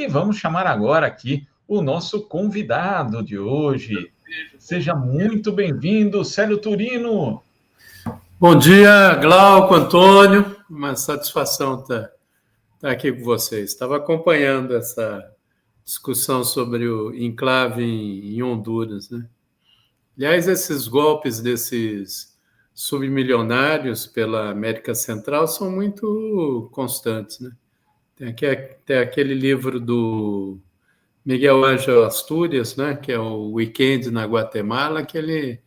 E vamos chamar agora aqui o nosso convidado de hoje. Seja muito bem-vindo, Célio Turino. Bom dia, Glauco, Antônio. Uma satisfação estar aqui com vocês. Estava acompanhando essa discussão sobre o enclave em Honduras, né? Aliás, esses golpes desses submilionários pela América Central são muito constantes, né? Tem aquele livro do Miguel Ángel Astúrias, né, que é o Weekend na Guatemala, que ele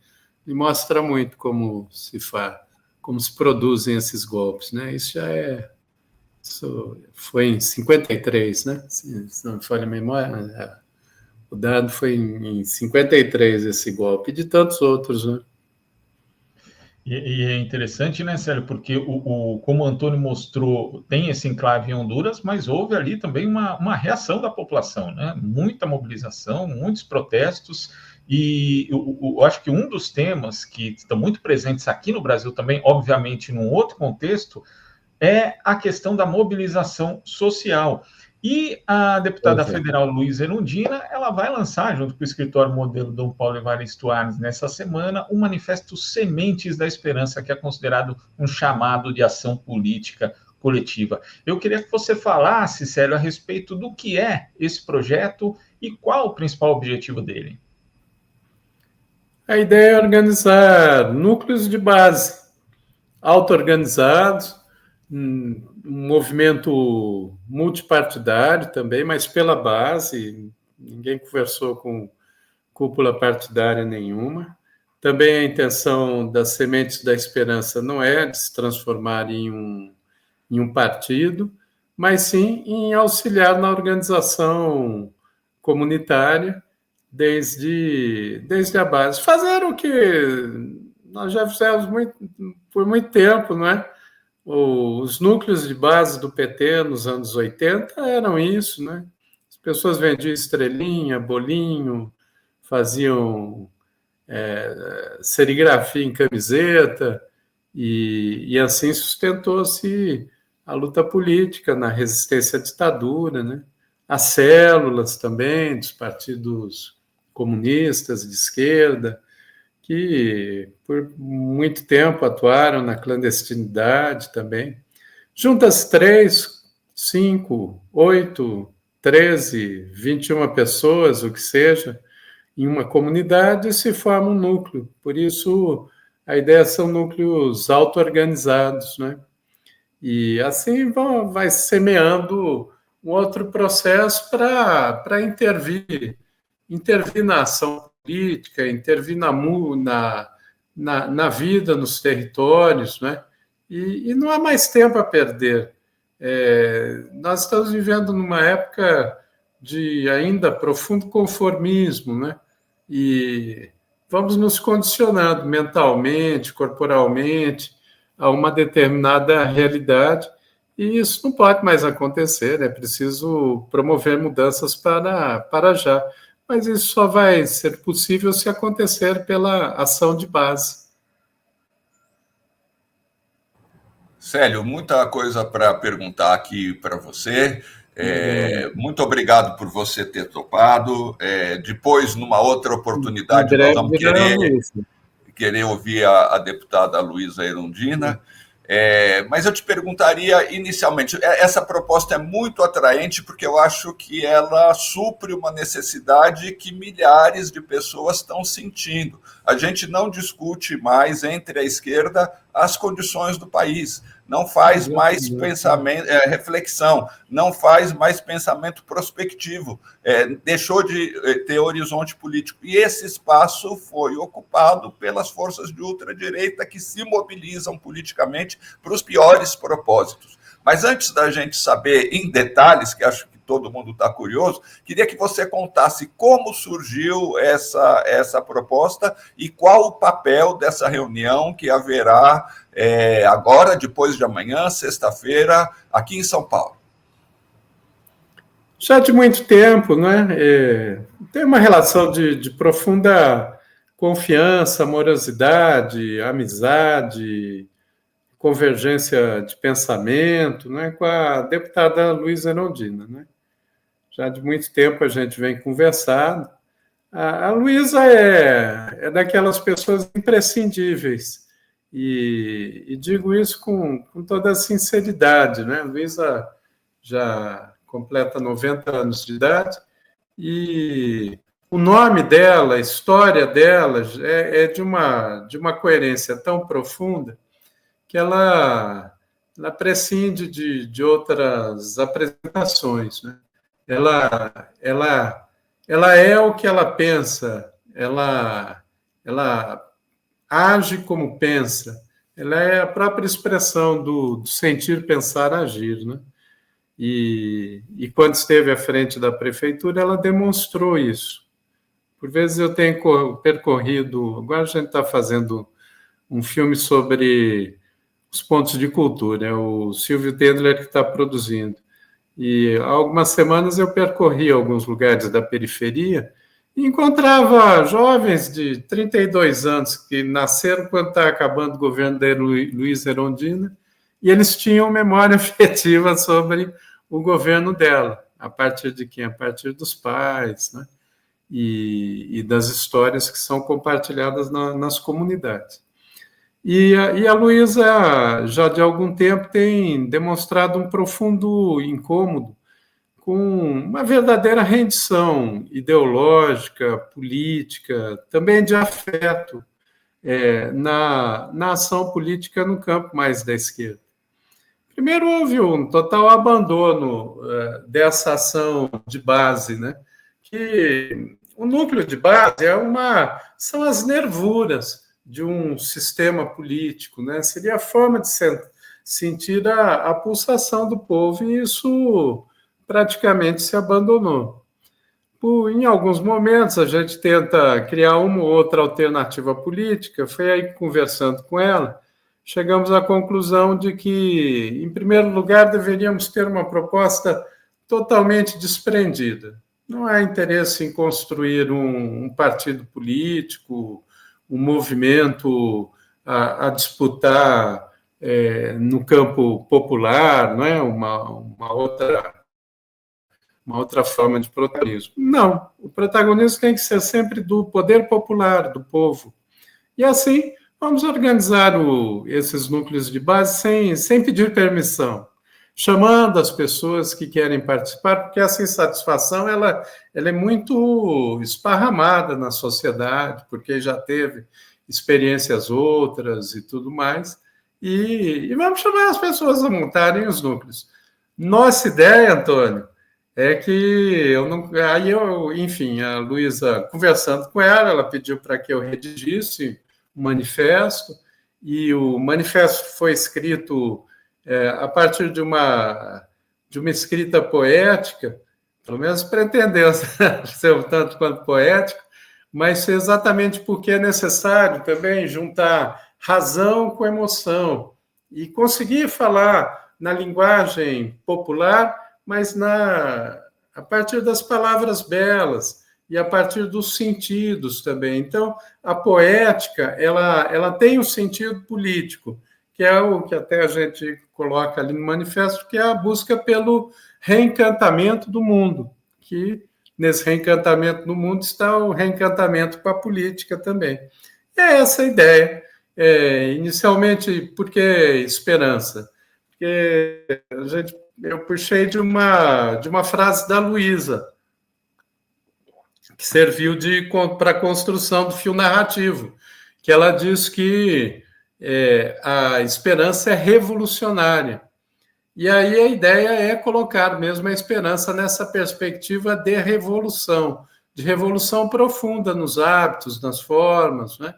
mostra muito como se produzem esses golpes, né? Isso foi em 53, né? Se não me falha a memória, o dado foi em 53 esse golpe, e de tantos outros, né? E é interessante, né, Célio, porque como o Antônio mostrou, tem esse enclave em Honduras, mas houve ali também uma reação da população, né? Muita mobilização, muitos protestos, e eu acho que um dos temas que estão muito presentes aqui no Brasil também, obviamente num outro contexto, é a questão da mobilização social. E a deputada federal Luísa Erundina, ela vai lançar, junto com o escritório modelo Dom Paulo Evaristo Arnes, nessa semana, o manifesto Sementes da Esperança, que é considerado um chamado de ação política coletiva. Eu queria que você falasse, Célio, a respeito do que é esse projeto e qual o principal objetivo dele. A ideia é organizar núcleos de base, auto-organizados, um movimento multipartidário também, mas pela base, ninguém conversou com cúpula partidária nenhuma. Também a intenção das Sementes da Esperança não é de se transformar em um partido, mas sim em auxiliar na organização comunitária desde a base. Fazer o que nós já fizemos por muito tempo, não é? Os núcleos de base do PT nos anos 80 eram isso, né? As pessoas vendiam estrelinha, bolinho, faziam serigrafia em camiseta, e assim sustentou-se a luta política na resistência à ditadura, né? As células também dos partidos comunistas de esquerda, que por muito tempo atuaram na clandestinidade também. Juntas 3, 5, 8, 13, 21 pessoas, o que seja, em uma comunidade se forma um núcleo. Por isso, a ideia são núcleos auto-organizados, né? E assim vai semeando um outro processo para intervir na ação política, intervir na vida, nos territórios, né? E não há mais tempo a perder. Nós estamos vivendo numa época de ainda profundo conformismo, né? E vamos nos condicionando mentalmente, corporalmente, a uma determinada realidade, e isso não pode mais acontecer, é preciso promover mudanças para já. Mas isso só vai ser possível se acontecer pela ação de base. Célio, muita coisa para perguntar aqui para você. Muito obrigado por você ter topado. Depois, numa outra oportunidade, nós vamos querer ouvir a deputada Luísa Erundina. Mas eu te perguntaria inicialmente, essa proposta é muito atraente porque eu acho que ela supre uma necessidade que milhares de pessoas estão sentindo. A gente não discute mais entre a esquerda as condições do país, não faz mais pensamento, reflexão, não faz mais pensamento prospectivo, deixou de ter horizonte político. E esse espaço foi ocupado pelas forças de ultradireita que se mobilizam politicamente para os piores propósitos. Mas antes da gente saber em detalhes, que acho que todo mundo está curioso, queria que você contasse como surgiu essa proposta e qual o papel dessa reunião que haverá agora, depois de amanhã, sexta-feira, aqui em São Paulo. Já de muito tempo, né? Tem uma relação de profunda confiança, amorosidade, amizade, convergência de pensamento, né, com a deputada Luísa Erundina, né? já de muito tempo a gente vem conversando. A Luísa é daquelas pessoas imprescindíveis, e digo isso com toda a sinceridade, né? A Luísa já completa 90 anos de idade, e o nome dela, a história dela é de uma coerência tão profunda que ela prescinde de outras apresentações, né? Ela é o que ela pensa, ela age como pensa, ela é a própria expressão do sentir, pensar, agir, né? E quando esteve à frente da prefeitura, ela demonstrou isso. Por vezes eu tenho percorrido, agora a gente está fazendo um filme sobre os pontos de cultura, é o Silvio Tendler que está produzindo. E há algumas semanas eu percorri alguns lugares da periferia e encontrava jovens de 32 anos que nasceram quando está acabando o governo da Luísa Erundina, e eles tinham memória afetiva sobre o governo dela. A partir de quem? A partir dos pais, né? E das histórias que são compartilhadas nas comunidades. E a Luísa, já de algum tempo, tem demonstrado um profundo incômodo com uma verdadeira rendição ideológica, política, também de afeto na ação política no campo mais da esquerda. Primeiro, houve um total abandono dessa ação de base, né? Que o núcleo de base são as nervuras de um sistema político, né? Seria a forma de sentir a pulsação do povo, e isso praticamente se abandonou. Em alguns momentos, a gente tenta criar uma ou outra alternativa política. Foi aí, conversando com ela, chegamos à conclusão de que, em primeiro lugar, deveríamos ter uma proposta totalmente desprendida. Não há interesse em construir um partido político, um movimento a disputar no campo popular, não é? uma outra forma de protagonismo. Não, o protagonismo tem que ser sempre do poder popular, do povo. E assim, vamos organizar esses núcleos de base sem pedir permissão, chamando as pessoas que querem participar, porque essa insatisfação ela é muito esparramada na sociedade, porque já teve experiências outras e tudo mais, e vamos chamar as pessoas a montarem os núcleos. Nossa ideia, Antônio, é que enfim, a Luísa, conversando com ela pediu para que eu redigisse um manifesto, e o manifesto foi escrito a partir de uma escrita poética, pelo menos pretendeu ser um tanto quanto poético, mas exatamente porque é necessário também juntar razão com emoção e conseguir falar na linguagem popular, mas a partir das palavras belas e a partir dos sentidos também. Então, a poética ela tem um sentido político, que é o que até a gente coloca ali no manifesto, que é a busca pelo reencantamento do mundo, que nesse reencantamento do mundo está o reencantamento com a política também. E é essa a ideia. Inicialmente, por que esperança? Porque eu puxei de uma frase da Luísa, que serviu para a construção do fio narrativo, que ela diz que a esperança é revolucionária. E aí a ideia é colocar mesmo a esperança nessa perspectiva de revolução profunda nos hábitos, nas formas, né?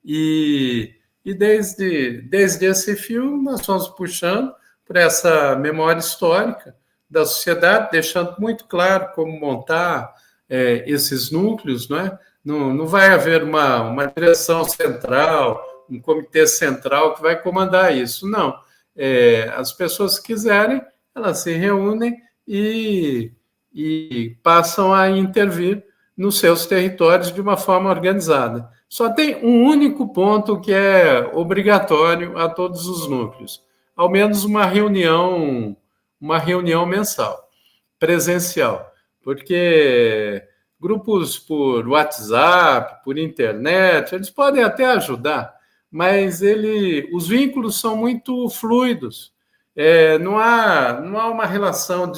E desde esse fio nós vamos puxando por essa memória histórica da sociedade, deixando muito claro como montar esses núcleos, né? Não vai haver uma direção central, um comitê central que vai comandar isso, não. As pessoas que quiserem, elas se reúnem e passam a intervir nos seus territórios de uma forma organizada. Só tem um único ponto que é obrigatório a todos os núcleos: ao menos uma reunião mensal, presencial, porque grupos por WhatsApp, por internet, eles podem até ajudar, mas os vínculos são muito fluidos. Não há uma relação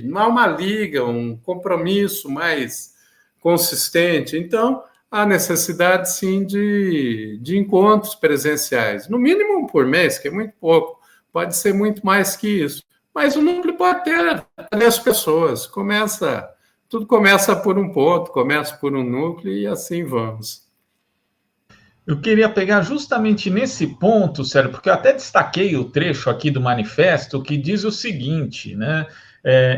não há uma liga, um compromisso mais consistente. Então, há necessidade, sim, de encontros presenciais, no mínimo um por mês, que é muito pouco, pode ser muito mais que isso. Mas o núcleo pode ter 10 pessoas, tudo começa por um ponto, começa por um núcleo e assim vamos. Eu queria pegar justamente nesse ponto, Sérgio, porque eu até destaquei o trecho aqui do manifesto que diz o seguinte, né?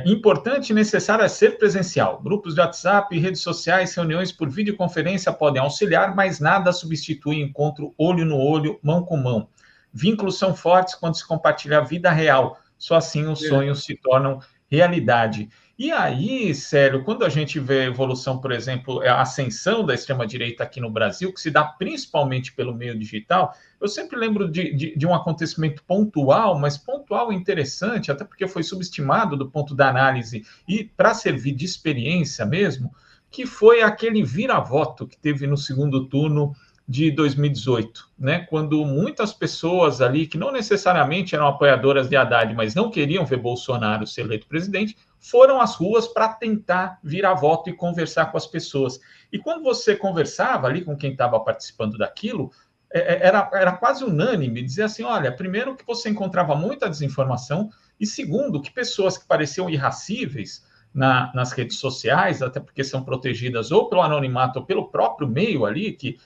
Importante e necessário é ser presencial. Grupos de WhatsApp, redes sociais, reuniões por videoconferência podem auxiliar, mas nada substitui encontro olho no olho, mão com mão. Vínculos são fortes quando se compartilha a vida real. Só assim os sonhos se tornam realidade. E aí, Sérgio, quando a gente vê a evolução, por exemplo, a ascensão da extrema-direita aqui no Brasil, que se dá principalmente pelo meio digital, eu sempre lembro de um acontecimento pontual, mas pontual e interessante, até porque foi subestimado do ponto da análise e para servir de experiência mesmo, que foi aquele vira-voto que teve no segundo turno de 2018, né? Quando muitas pessoas ali, que não necessariamente eram apoiadoras de Haddad, mas não queriam ver Bolsonaro ser eleito presidente, foram às ruas para tentar virar voto e conversar com as pessoas. E quando você conversava ali com quem estava participando daquilo, era quase unânime dizer assim, olha, primeiro que você encontrava muita desinformação e segundo, que pessoas que pareciam irracíveis nas redes sociais, até porque são protegidas ou pelo anonimato ou pelo próprio meio ali, que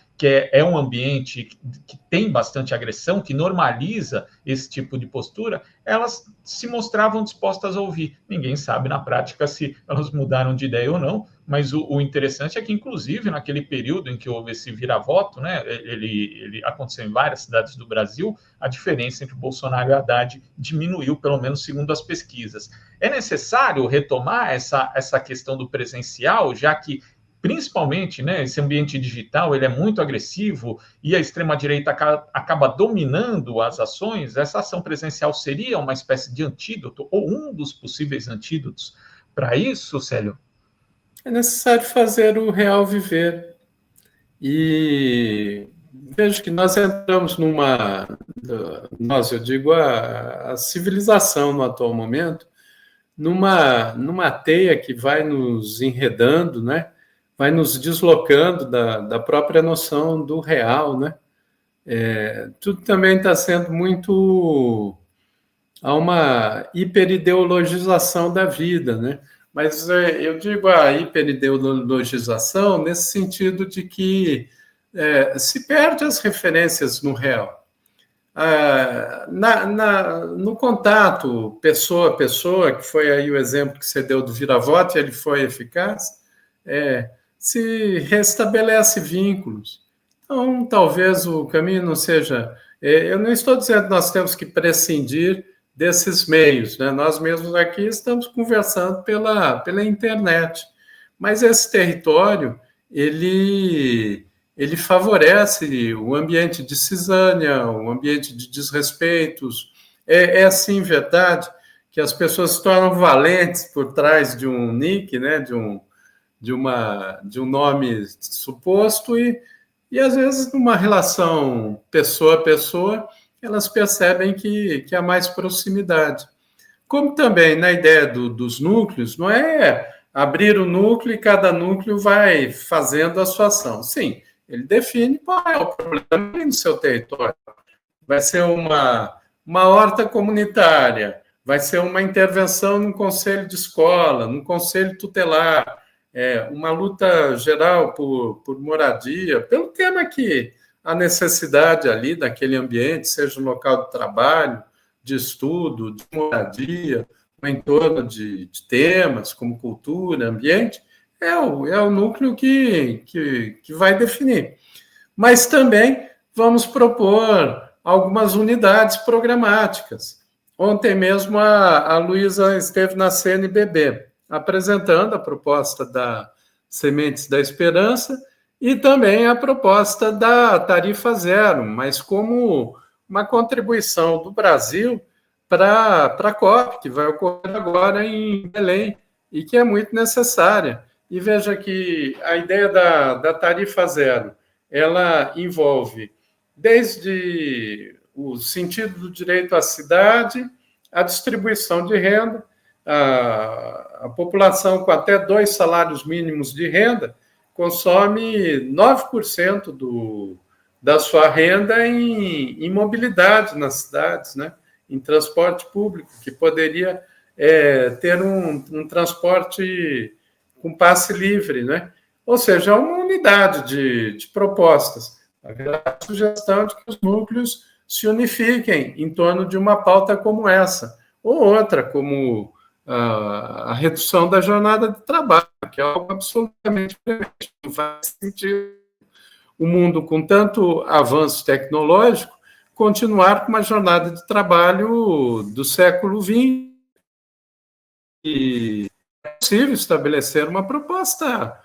é um ambiente que tem bastante agressão, que normaliza esse tipo de postura, elas se mostravam dispostas a ouvir. Ninguém sabe na prática se elas mudaram de ideia ou não, mas o interessante é que, inclusive, naquele período em que houve esse vira-voto, né, ele aconteceu em várias cidades do Brasil, a diferença entre Bolsonaro e Haddad diminuiu, pelo menos segundo as pesquisas. É necessário retomar essa questão do presencial, já que principalmente, né, esse ambiente digital ele é muito agressivo e a extrema-direita acaba dominando as ações. Essa ação presencial seria uma espécie de antídoto ou um dos possíveis antídotos para isso, Célio? É necessário fazer o real viver. E vejo que nós entramos eu digo a civilização no atual momento, numa teia que vai nos enredando, né? Vai nos deslocando da própria noção do real, né? Tudo também está sendo muito... Há uma hiperideologização da vida, né? Mas eu digo a hiperideologização nesse sentido de que se perde as referências no real. No contato pessoa a pessoa, que foi aí o exemplo que você deu do vira-voto, ele foi eficaz, se restabelece vínculos. Então, talvez o caminho não seja... eu não estou dizendo que nós temos que prescindir desses meios, né? Nós mesmos aqui estamos conversando pela internet, mas esse território, ele favorece o ambiente de cisânia, o ambiente de desrespeitos. É sim verdade que as pessoas se tornam valentes por trás de um nick, né? de um nome suposto, e às vezes numa relação pessoa a pessoa, elas percebem que há mais proximidade. Como também na ideia dos núcleos, não é abrir o núcleo e cada núcleo vai fazendo a sua ação. Sim, ele define qual é o problema no seu território. Vai ser uma horta comunitária, vai ser uma intervenção num conselho de escola, num conselho tutelar, uma luta geral por moradia, pelo tema que a necessidade ali daquele ambiente, seja um local de trabalho, de estudo, de moradia, em torno de temas como cultura, ambiente, é o núcleo que vai definir. Mas também vamos propor algumas unidades programáticas. Ontem mesmo a Luísa esteve na CNBB, apresentando a proposta da Sementes da Esperança e também a proposta da tarifa zero, mas como uma contribuição do Brasil para a COP, que vai ocorrer agora em Belém, e que é muito necessária. E veja que a ideia da tarifa zero, ela envolve desde o sentido do direito à cidade, a distribuição de renda, a população com até 2 salários mínimos de renda consome 9% da sua renda em mobilidade nas cidades, né? Em transporte público, que poderia ter um transporte com passe livre, né? Ou seja, uma unidade de propostas. A sugestão de que os núcleos se unifiquem em torno de uma pauta como essa, ou outra, como a redução da jornada de trabalho, que é algo absolutamente diferente. Não faz sentido o mundo com tanto avanço tecnológico continuar com uma jornada de trabalho do século XX. E é possível estabelecer uma proposta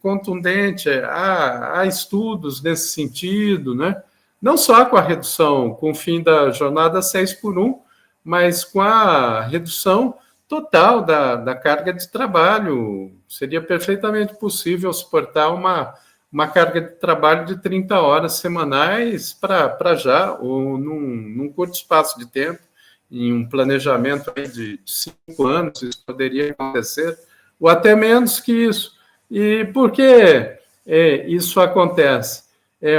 contundente, há estudos nesse sentido, né? Não só com a redução, com o fim da jornada 6x1, mas com a redução total da carga de trabalho. Seria perfeitamente possível suportar uma carga de trabalho de 30 horas semanais para já, ou num curto espaço de tempo, em um planejamento aí de 5 anos, isso poderia acontecer, ou até menos que isso. E por que isso acontece?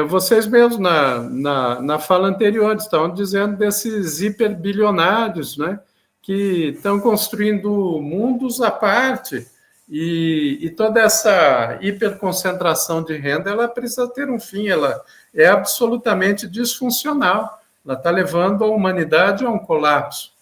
Vocês mesmos, na fala anterior, estavam dizendo desses hiperbilionários, né, que estão construindo mundos à parte, e toda essa hiperconcentração de renda, ela precisa ter um fim, ela é absolutamente disfuncional, ela está levando a humanidade a um colapso.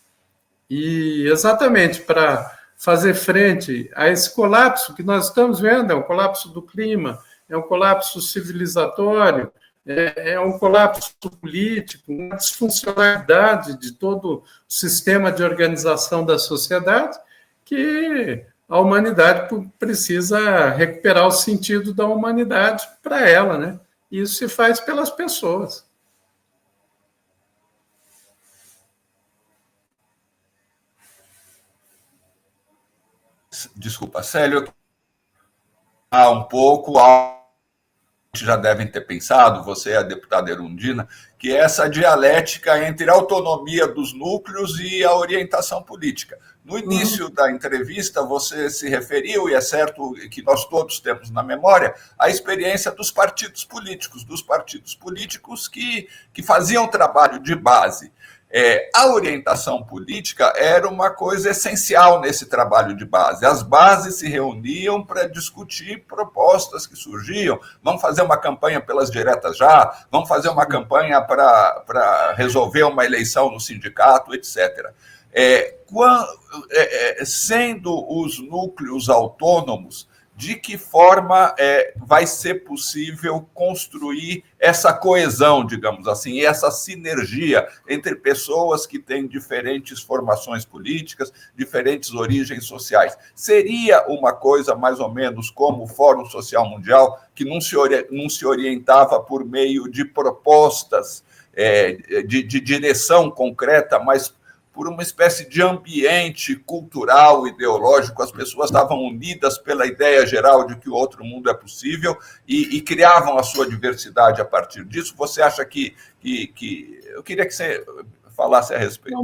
E exatamente para fazer frente a esse colapso que nós estamos vendo, é um colapso do clima, é um colapso civilizatório, é um colapso político, uma disfuncionalidade de todo o sistema de organização da sociedade, que a humanidade precisa recuperar o sentido da humanidade para ela, né? E isso se faz pelas pessoas. Desculpa, Célio, um pouco, já devem ter pensado, você é a deputada Erundina, que é essa dialética entre a autonomia dos núcleos e a orientação política. No início da entrevista, você se referiu, e é certo que nós todos temos na memória, a experiência dos partidos políticos que faziam trabalho de base. A orientação política era uma coisa essencial nesse trabalho de base. As bases se reuniam para discutir propostas que surgiam. Vamos fazer uma campanha pelas diretas já, vamos fazer uma campanha para resolver uma eleição no sindicato, etc. Sendo os núcleos autônomos, de que forma vai ser possível construir essa coesão, digamos assim, essa sinergia entre pessoas que têm diferentes formações políticas, diferentes origens sociais? Seria uma coisa mais ou menos como o Fórum Social Mundial, que não se orientava por meio de propostas de direção concreta, mas por uma espécie de ambiente cultural, ideológico, as pessoas estavam unidas pela ideia geral de que o outro mundo é possível e criavam a sua diversidade a partir disso. Você acha que eu queria que você falasse a respeito.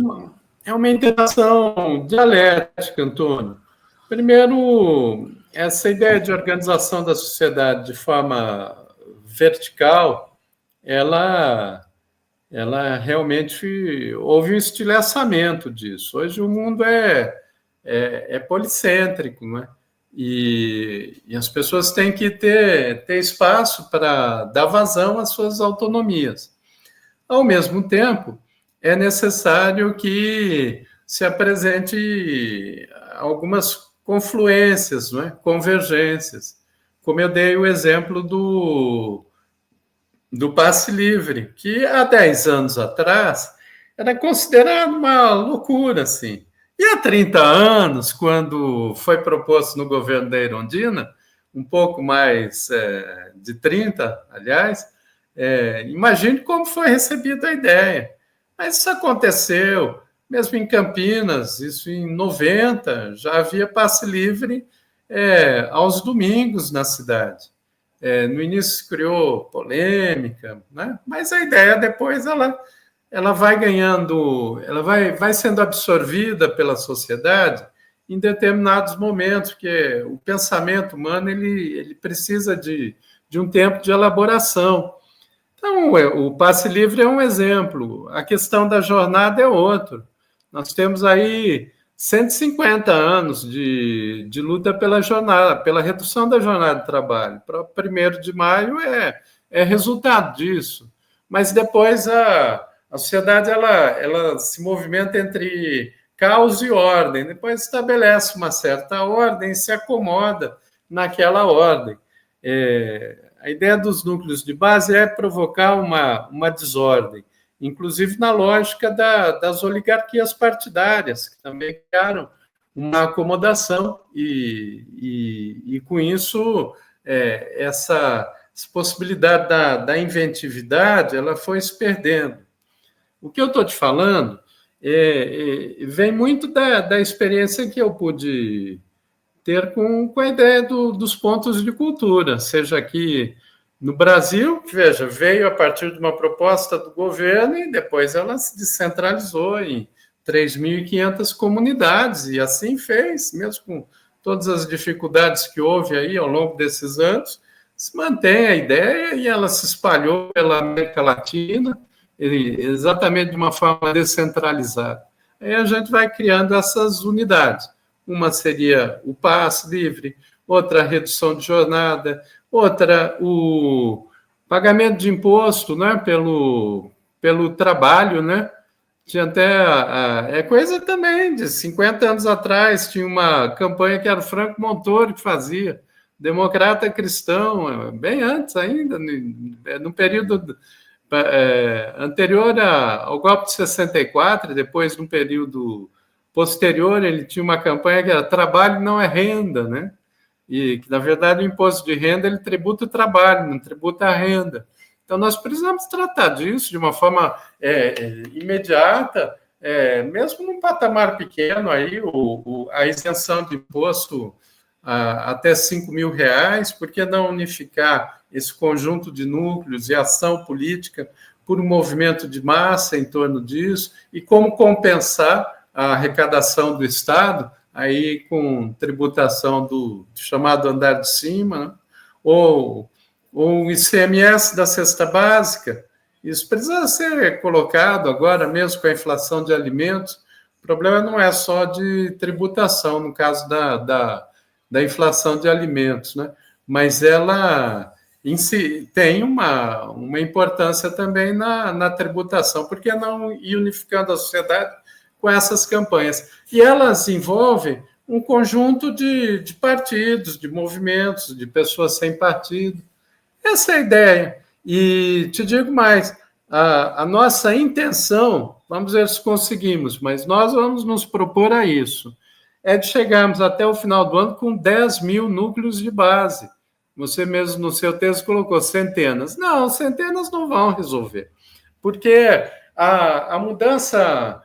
É uma interação dialética, Antônio. Primeiro, essa ideia de organização da sociedade de forma vertical, ela realmente houve um estilhaçamento disso. Hoje o mundo é policêntrico, né? E as pessoas têm que ter espaço para dar vazão às suas autonomias. Ao mesmo tempo, é necessário que se apresente algumas confluências, não é? Convergências. Como eu dei o exemplo do passe livre, que há 10 anos atrás era considerado uma loucura, assim. E há 30 anos, quando foi proposto no governo da Erundina, um pouco mais de 30, aliás, imagine como foi recebida a ideia. Mas isso aconteceu mesmo em Campinas, isso em 90, já havia passe livre aos domingos na cidade. No início se criou polêmica, né? Mas a ideia depois ela vai ganhando, ela vai sendo absorvida pela sociedade em determinados momentos, porque o pensamento humano ele precisa de um tempo de elaboração. Então, o passe livre é um exemplo, a questão da jornada é outro. Nós temos aí 150 anos de luta pela jornada, pela redução da jornada de trabalho. Para o 1º de maio é resultado disso. Mas depois a sociedade ela se movimenta entre caos e ordem, depois estabelece uma certa ordem e se acomoda naquela ordem. A ideia dos núcleos de base é provocar uma desordem, inclusive na lógica das oligarquias partidárias, que também criaram uma acomodação, e com isso, essa possibilidade da inventividade ela foi se perdendo. O que eu estou te falando vem muito da experiência que eu pude ter com a ideia dos pontos de cultura, seja aqui no Brasil, que, veja, veio a partir de uma proposta do governo e depois ela se descentralizou em 3.500 comunidades, e assim fez, mesmo com todas as dificuldades que houve aí ao longo desses anos, se mantém a ideia e ela se espalhou pela América Latina, exatamente de uma forma descentralizada. Aí a gente vai criando essas unidades. Uma seria o passe livre, outra a redução de jornada, outra o pagamento de imposto, né, pelo trabalho, né? Tinha até coisa também de 50 anos atrás, tinha uma campanha que era o Franco Montoro que fazia, democrata cristão, bem antes ainda, no período anterior ao golpe de 64, depois, num período posterior, ele tinha uma campanha que era trabalho não é renda, né? E que, na verdade, o imposto de renda ele tributa o trabalho, não tributa a renda. Então, nós precisamos tratar disso de uma forma imediata, mesmo num patamar pequeno, aí, a isenção de imposto até R$5.000, por que não unificar esse conjunto de núcleos e ação política por um movimento de massa em torno disso, e como compensar a arrecadação do Estado, aí com tributação do chamado andar de cima, né? ou o ICMS da cesta básica. Isso precisa ser colocado agora, mesmo com a inflação de alimentos. O problema não é só de tributação, no caso da inflação de alimentos, né? Mas ela em si tem uma importância também na tributação, porque não ir unificando a sociedade com essas campanhas. E elas envolvem um conjunto de partidos, de movimentos, de pessoas sem partido. Essa é a ideia. E te digo mais, a nossa intenção, vamos ver se conseguimos, mas nós vamos nos propor a isso, é de chegarmos até o final do ano com 10.000 núcleos de base. Você mesmo no seu texto colocou centenas. Não, centenas não vão resolver, porque a mudança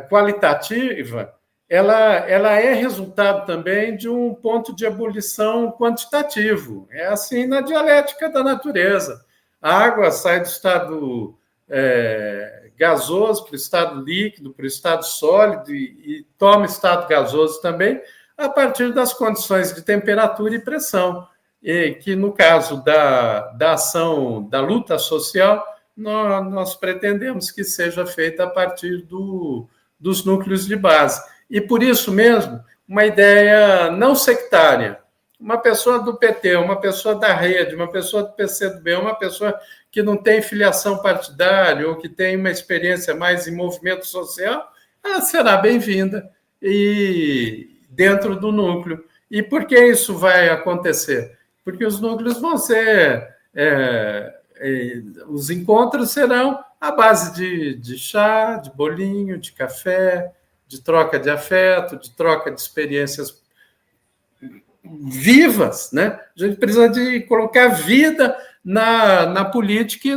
qualitativa ela é resultado também de um ponto de ebulição quantitativo. É assim na dialética da natureza. A água sai do estado gasoso para o estado líquido, para o estado sólido, e toma estado gasoso também a partir das condições de temperatura e pressão, e que, no caso da ação da luta social, nós pretendemos que seja feita a partir dos núcleos de base. E, por isso mesmo, uma ideia não sectária. Uma pessoa do PT, uma pessoa da Rede, uma pessoa do PCdoB, uma pessoa que não tem filiação partidária ou que tem uma experiência mais em movimento social, ela será bem-vinda e dentro do núcleo. E por que isso vai acontecer? Porque os núcleos vão ser... os encontros serão à base de chá, de bolinho, de café, de troca de afeto, de troca de experiências vivas, né? A gente precisa de colocar vida na política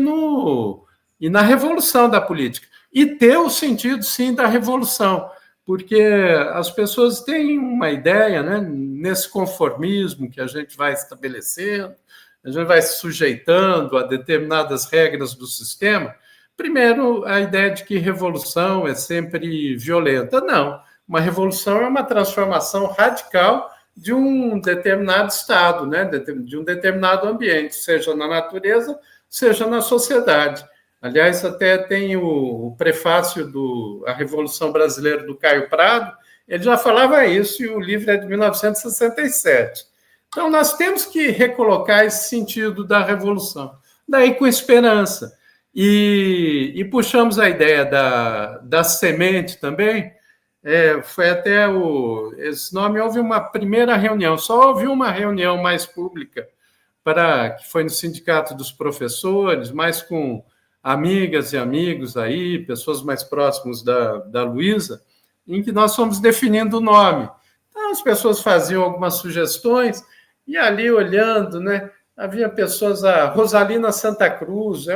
e na revolução da política. e ter o sentido, sim, da revolução, porque as pessoas têm uma ideia, né, nesse conformismo que a gente vai estabelecendo, a gente vai se sujeitando a determinadas regras do sistema. Primeiro, a ideia de que revolução é sempre violenta. Não, uma revolução é uma transformação radical de um determinado estado, né, de um determinado ambiente, seja na natureza, seja na sociedade. Aliás, até tem o prefácio A Revolução Brasileira, do Caio Prado, ele já falava isso, e o livro é de 1967. Então, nós temos que recolocar esse sentido da revolução, daí com esperança. E puxamos a ideia da semente também, foi até esse nome, houve uma primeira reunião, só houve uma reunião mais pública, que foi no Sindicato dos Professores, mais com amigas e amigos aí, pessoas mais próximas da Luísa, em que nós fomos definindo o nome. Então, as pessoas faziam algumas sugestões, e ali olhando, né, havia pessoas, a Rosalina Santa Cruz,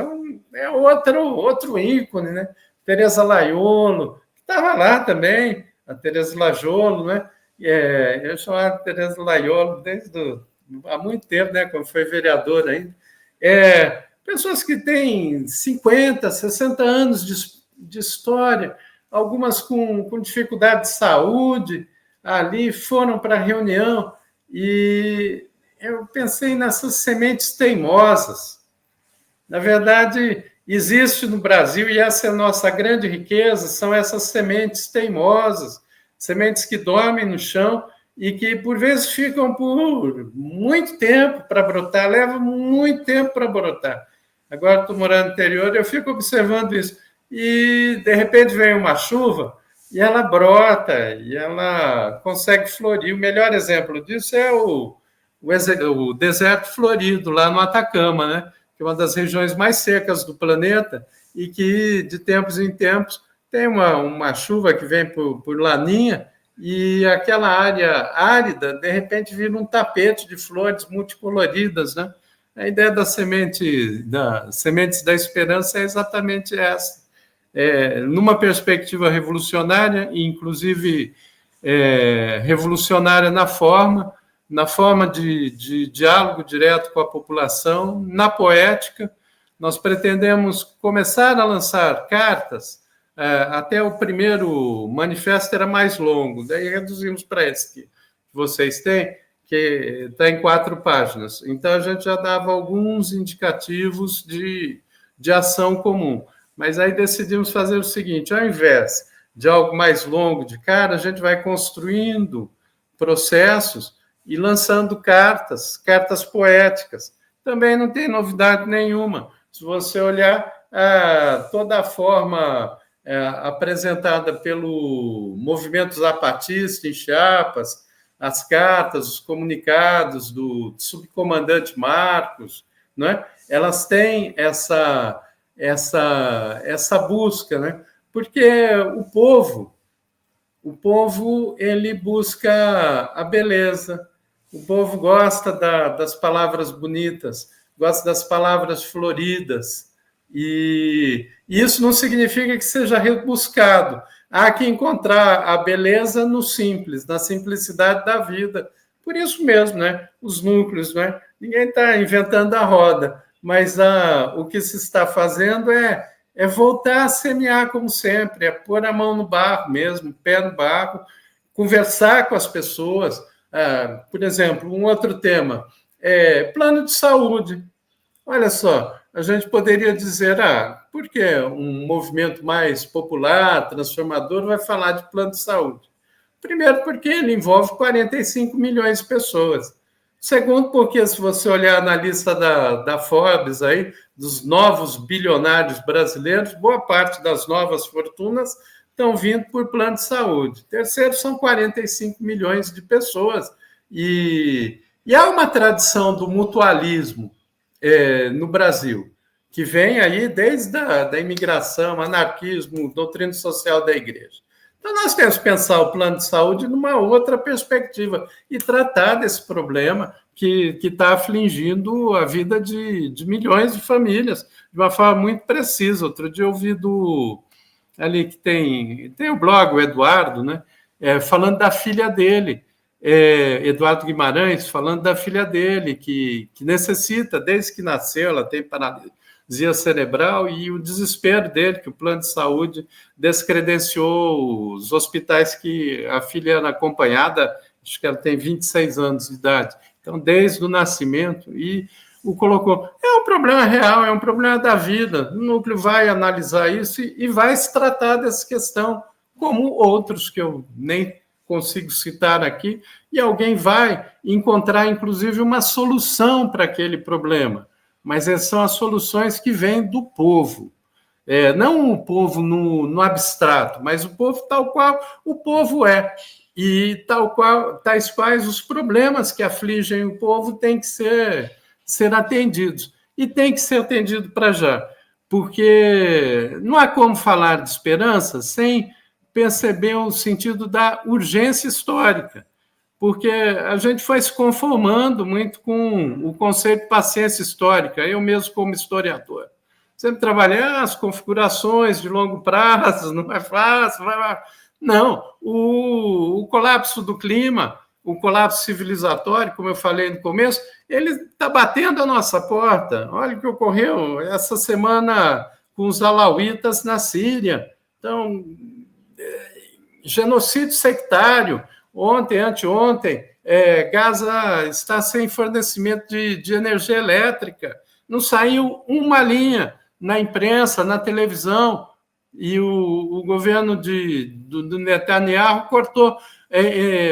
outro ícone, né? Teresa Laiolo, que estava lá também, a Teresa Lajolo, né? Eu chamava Teresa Laiolo há muito tempo, né, quando foi vereadora ainda. Pessoas que têm 50, 60 anos de história, algumas com dificuldade de saúde, ali foram para a reunião, e eu pensei nessas sementes teimosas. Na verdade, existe no Brasil, e essa é a nossa grande riqueza, são essas sementes teimosas, sementes que dormem no chão e que, por vezes, ficam por muito tempo para brotar, levam muito tempo para brotar. Agora, estou morando no interior, eu fico observando isso. E, de repente, vem uma chuva e ela brota, e ela consegue florir. O melhor exemplo disso é o deserto florido, lá no Atacama, né? Que é uma das regiões mais secas do planeta e que, de tempos em tempos, tem uma chuva que vem por laninha, e aquela área árida, de repente, vira um tapete de flores multicoloridas, né? A ideia das sementes da esperança é exatamente essa. Numa perspectiva revolucionária, inclusive revolucionária na forma de diálogo direto com a população, na poética. Nós pretendemos começar a lançar cartas. Até o primeiro manifesto era mais longo, daí reduzimos para esse que vocês têm, que está em 4 páginas. Então, a gente já dava alguns indicativos de ação comum. Mas aí decidimos fazer o seguinte: ao invés de algo mais longo de cara, a gente vai construindo processos e lançando cartas poéticas. Também não tem novidade nenhuma. Se você olhar toda a forma apresentada pelo movimento zapatista em Chiapas, as cartas, os comunicados do subcomandante Marcos, né? Elas têm essa busca, né? Porque o povo ele busca a beleza, o povo gosta das palavras bonitas, gosta das palavras floridas, e isso não significa que seja rebuscado. Há que encontrar a beleza no simples, na simplicidade da vida. Por isso mesmo, né? Os núcleos, né? Ninguém está inventando a roda, mas o que se está fazendo é voltar a semear como sempre, é pôr a mão no barro mesmo, pé no barro, conversar com as pessoas. Por exemplo, um outro tema é plano de saúde. Olha só, a gente poderia dizer, por que um movimento mais popular, transformador, vai falar de plano de saúde? Primeiro, porque ele envolve 45 milhões de pessoas. Segundo, porque se você olhar na lista da Forbes, aí, dos novos bilionários brasileiros, boa parte das novas fortunas estão vindo por plano de saúde. Terceiro, são 45 milhões de pessoas. E há uma tradição do mutualismo no Brasil, que vem aí desde a imigração, anarquismo, doutrina social da igreja. Então, nós temos que pensar o plano de saúde numa outra perspectiva e tratar desse problema que está afligindo a vida de milhões de famílias de uma forma muito precisa. Outro dia eu ouvi ali que tem o blog, o Eduardo, né? Falando da filha dele, Eduardo Guimarães, falando da filha dele, que necessita, desde que nasceu, ela tem paralisia cerebral, e o desespero dele, que o plano de saúde descredenciou os hospitais que a filha era acompanhada, acho que ela tem 26 anos de idade, então, desde o nascimento, e o colocou. É um problema real, é um problema da vida. O núcleo vai analisar isso e vai se tratar dessa questão, como outros que eu nem consigo citar aqui, e alguém vai encontrar, inclusive, uma solução para aquele problema. Mas são as soluções que vêm do povo. Não o povo no abstrato, mas o povo tal qual o povo é. E tais quais os problemas que afligem o povo têm que ser atendidos. E tem que ser atendido para já, porque não há como falar de esperança sem perceber o sentido da urgência histórica, porque a gente foi se conformando muito com o conceito de paciência histórica, eu mesmo como historiador. Sempre trabalhei as configurações de longo prazo, não é fácil, não, o colapso do clima, o colapso civilizatório, como eu falei no começo, ele está batendo a nossa porta. Olha o que ocorreu essa semana com os alauítas na Síria. Então, genocídio sectário. Ontem, anteontem, Gaza está sem fornecimento de energia elétrica. Não saiu uma linha na imprensa, na televisão, e o governo do Netanyahu cortou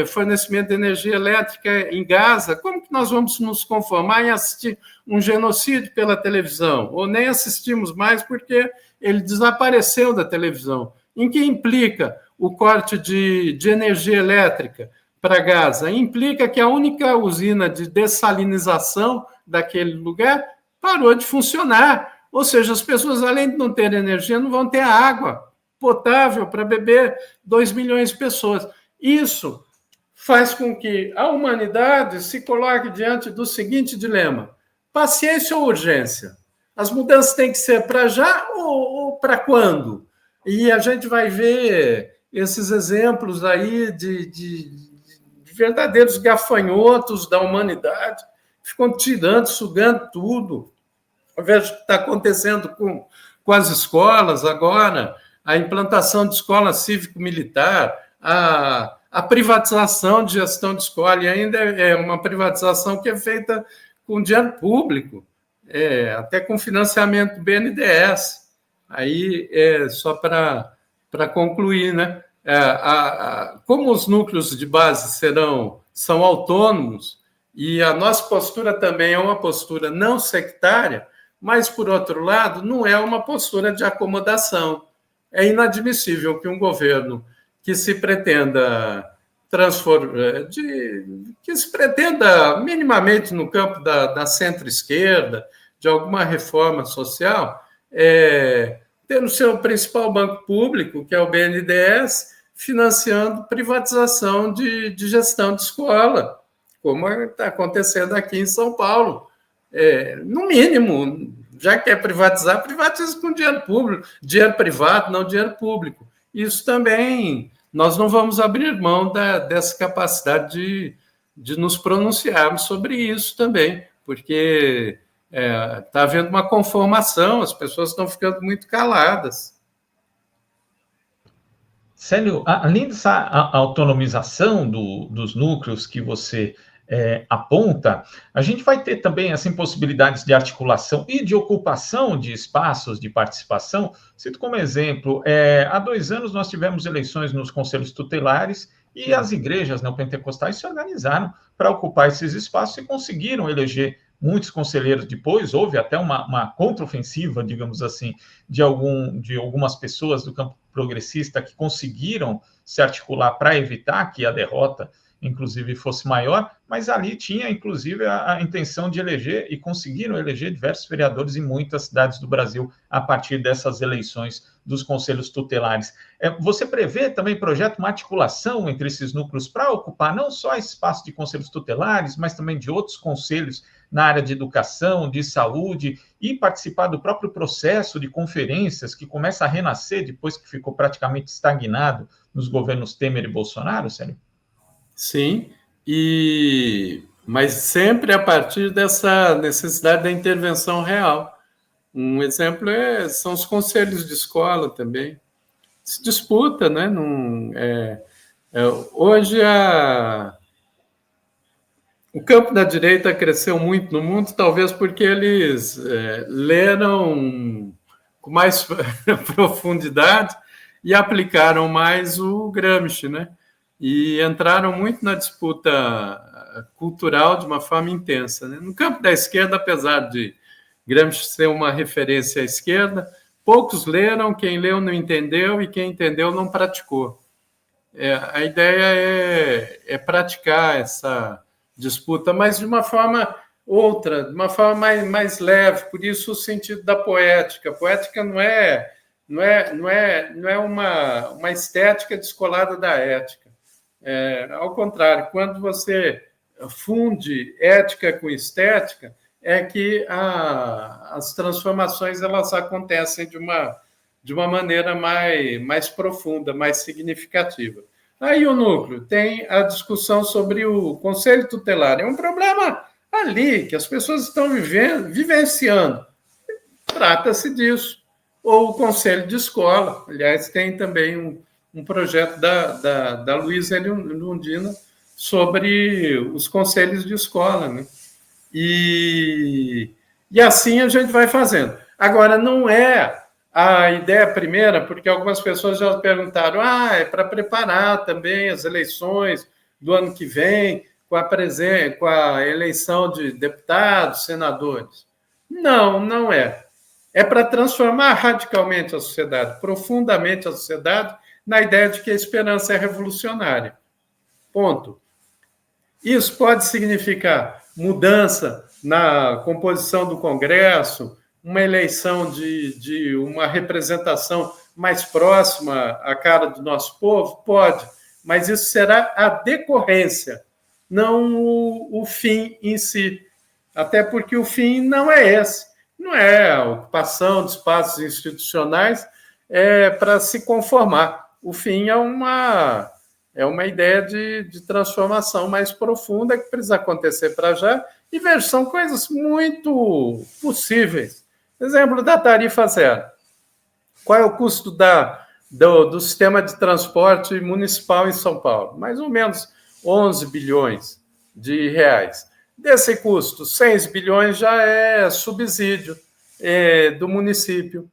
fornecimento de energia elétrica em Gaza. Como que nós vamos nos conformar em assistir um genocídio pela televisão? Ou nem assistimos mais porque ele desapareceu da televisão. Em que implica o corte de energia elétrica para Gaza? Implica que a única usina de dessalinização daquele lugar parou de funcionar. Ou seja, as pessoas, além de não ter energia, não vão ter água potável para beber 2 milhões de pessoas. Isso faz com que a humanidade se coloque diante do seguinte dilema: paciência ou urgência? As mudanças têm que ser para já ou para quando? E a gente vai ver esses exemplos aí de verdadeiros gafanhotos da humanidade, que ficam tirando, sugando tudo. Eu vejo o que está acontecendo com as escolas agora, a implantação de escola cívico-militar, a privatização de gestão de escola, e ainda é uma privatização que é feita com dinheiro público, até com financiamento do BNDES. Aí, só para concluir, né? Como os núcleos de base são autônomos, e a nossa postura também é uma postura não sectária, mas, por outro lado, não é uma postura de acomodação. É inadmissível que um governo que se pretenda que se pretenda minimamente no campo da centro-esquerda, de alguma reforma social, ter no seu principal banco público, que é o BNDES, financiando privatização de gestão de escola, como está acontecendo aqui em São Paulo. No mínimo, já quer privatizar, privatiza com dinheiro público, dinheiro privado, não dinheiro público. Isso também, nós não vamos abrir mão dessa capacidade de nos pronunciarmos sobre isso também, porque está havendo uma conformação, as pessoas estão ficando muito caladas. Célio, além dessa autonomização dos núcleos que você aponta, a gente vai ter também assim, possibilidades de articulação e de ocupação de espaços de participação. Cito como exemplo, há 2 anos nós tivemos eleições nos conselhos tutelares e as igrejas neopentecostais se organizaram para ocupar esses espaços e conseguiram eleger muitos conselheiros. Depois houve até uma contraofensiva, digamos assim, de algumas pessoas do campo progressista que conseguiram se articular para evitar que a derrota inclusive, fosse maior, mas ali tinha, inclusive, a intenção de eleger, e conseguiram eleger diversos vereadores em muitas cidades do Brasil a partir dessas eleições dos conselhos tutelares. Você prevê também, projeto, uma articulação entre esses núcleos para ocupar não só espaço de conselhos tutelares, mas também de outros conselhos na área de educação, de saúde, e participar do próprio processo de conferências que começa a renascer depois que ficou praticamente estagnado nos governos Temer e Bolsonaro, Célio? Sim, mas sempre a partir dessa necessidade da intervenção real. Um exemplo são os conselhos de escola também. Se disputa, né? Hoje o campo da direita cresceu muito no mundo, talvez porque eles leram com mais profundidade e aplicaram mais o Gramsci, né? E entraram muito na disputa cultural de uma forma intensa, né? No campo da esquerda, apesar de Gramsci ser uma referência à esquerda, poucos leram, quem leu não entendeu e quem entendeu não praticou. A ideia é praticar essa disputa, mas de uma forma outra, de uma forma mais leve, por isso o sentido da poética. A poética não é uma estética descolada da ética. Ao contrário, quando você funde ética com estética, é que as transformações elas acontecem de uma maneira mais profunda, mais significativa. Aí o núcleo tem a discussão sobre o conselho tutelar. É um problema ali que as pessoas estão vivenciando. Trata-se disso. Ou o conselho de escola. Aliás, tem também um projeto da Luísa Erundina sobre os conselhos de escola, né? E assim a gente vai fazendo. Agora, não é a ideia primeira, porque algumas pessoas já perguntaram, é para preparar também as eleições do ano que vem, com a eleição de deputados, senadores. Não é. É para transformar radicalmente a sociedade, profundamente a sociedade, na ideia de que a esperança é revolucionária. Ponto. Isso pode significar mudança na composição do Congresso, uma eleição de uma representação mais próxima à cara do nosso povo? Pode, mas isso será a decorrência, não o fim em si. Até porque o fim não é esse. Não é a ocupação de espaços institucionais para se conformar. O fim é uma ideia de transformação mais profunda que precisa acontecer para já. E veja, são coisas muito possíveis. Exemplo da tarifa zero. Qual é o custo do sistema de transporte municipal em São Paulo? Mais ou menos 11 bilhões de reais. Desse custo, 6 bilhões já é subsídio do município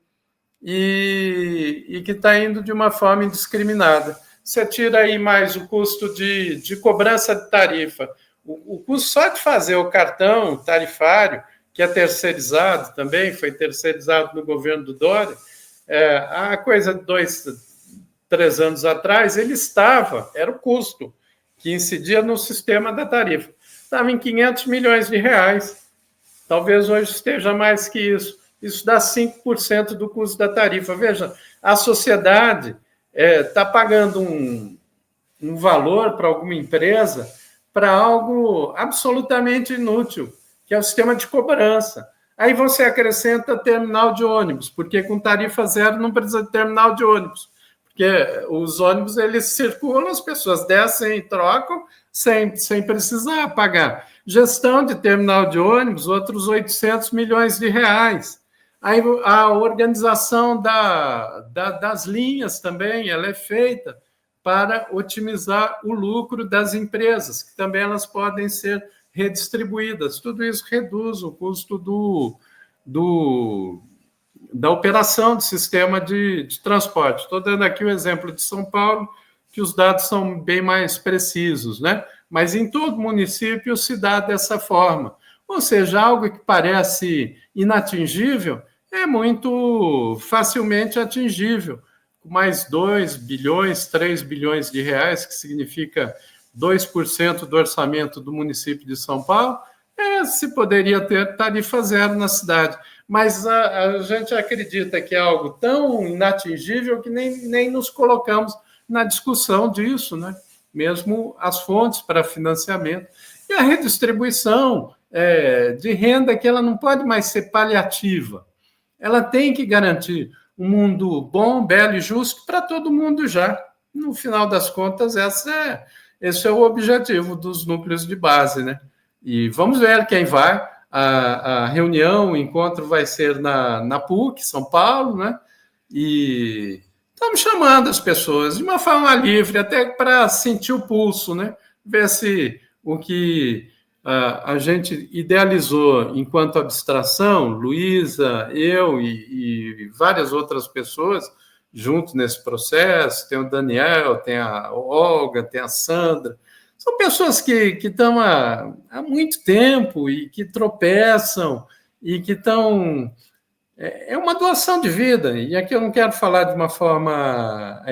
e que está indo de uma forma indiscriminada. Você tira aí mais o custo de cobrança de tarifa. O custo só de fazer o cartão tarifário, que é terceirizado também, foi terceirizado no governo do Dória, há coisa de 2-3 anos atrás, era o custo que incidia no sistema da tarifa. Estava em 500 milhões de reais. Talvez hoje esteja mais que isso. Isso dá 5% do custo da tarifa. Veja, a sociedade está pagando um valor para alguma empresa para algo absolutamente inútil, que é o sistema de cobrança. Aí você acrescenta terminal de ônibus, porque com tarifa zero não precisa de terminal de ônibus, porque os ônibus eles circulam, as pessoas descem e trocam sem precisar pagar. Gestão de terminal de ônibus, outros 800 milhões de reais. Aí a organização das linhas também, ela é feita para otimizar o lucro das empresas, que também elas podem ser redistribuídas. Tudo isso reduz o custo da operação do sistema de transporte. Estou dando aqui o exemplo de São Paulo, que os dados são bem mais precisos, né? Mas em todo município se dá dessa forma. Ou seja, algo que parece inatingível é muito facilmente atingível. Com mais 2 bilhões, 3 bilhões de reais, que significa 2% do orçamento do município de São Paulo, se poderia ter tarifa zero na cidade. Mas a gente acredita que é algo tão inatingível que nem nos colocamos na discussão disso, né? Mesmo as fontes para financiamento. E a redistribuição de renda, que ela não pode mais ser paliativa. Ela tem que garantir um mundo bom, belo e justo para todo mundo já. No final das contas, esse é o objetivo dos núcleos de base, né? E vamos ver quem vai. A reunião, o encontro vai ser na PUC, São Paulo, né? E estamos chamando as pessoas de uma forma livre, até para sentir o pulso, né? Ver se o que a gente idealizou enquanto abstração, Luísa, eu e várias outras pessoas junto nesse processo, tem o Daniel, tem a Olga, tem a Sandra, são pessoas que estão há muito tempo e que tropeçam e que estão... É uma doação de vida, e aqui eu não quero falar de uma forma